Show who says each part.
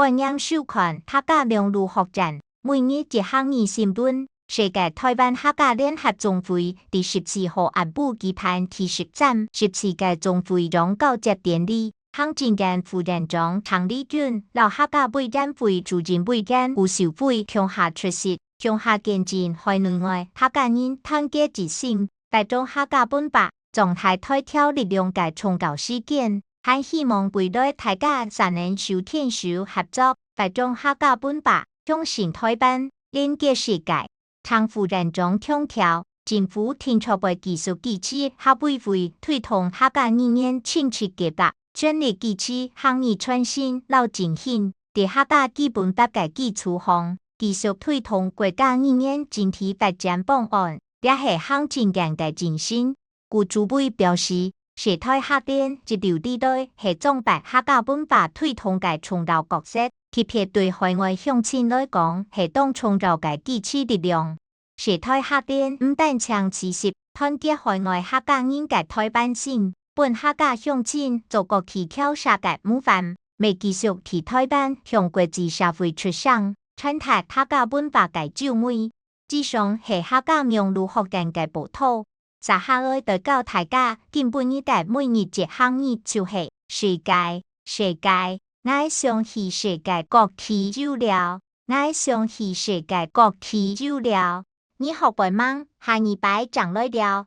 Speaker 1: 本央授权客家名录学展，每日一项二新闻。世界台湾客家联合总会第14號安保期盼第10站14屆總會將告捷典禮，行政院副院長唐麗君、老客家委員會主任委員胡秀輝共下出席，共下見證海內外客家人團結一心，帶動客家本白，狀態台跳力量嘅崇高事件，還希望未來大家才能手牽手合作，帶動客家本白向前台灣連結世界。唐副院長強調，政府天朝會繼續支持客委會推動客家語言親切結合，全力支持行業創新老精神，在客家基本法嘅基礎上，繼續推動國家語言整體發展方案，也係行政院嘅精神。據主委表示，社台客聯一流地帶係壯大客家文化推動嘅重要角色。特別對海外鄉親來講，係當創造嘅支持力量。社台客聯唔但將持續團結海外客家人嘅台灣心，本客家鄉親做國旗翹殺嘅模範，未繼續替台灣向國際社會出聲，傳達客家文化嘅照美。以上係客家名錄學展嘅報道。接下來就教大家今本日嘅每日一項語就係世界。我想去世界國旗照了，我想去世界國旗照了。你學會嗎？下禮拜講來了。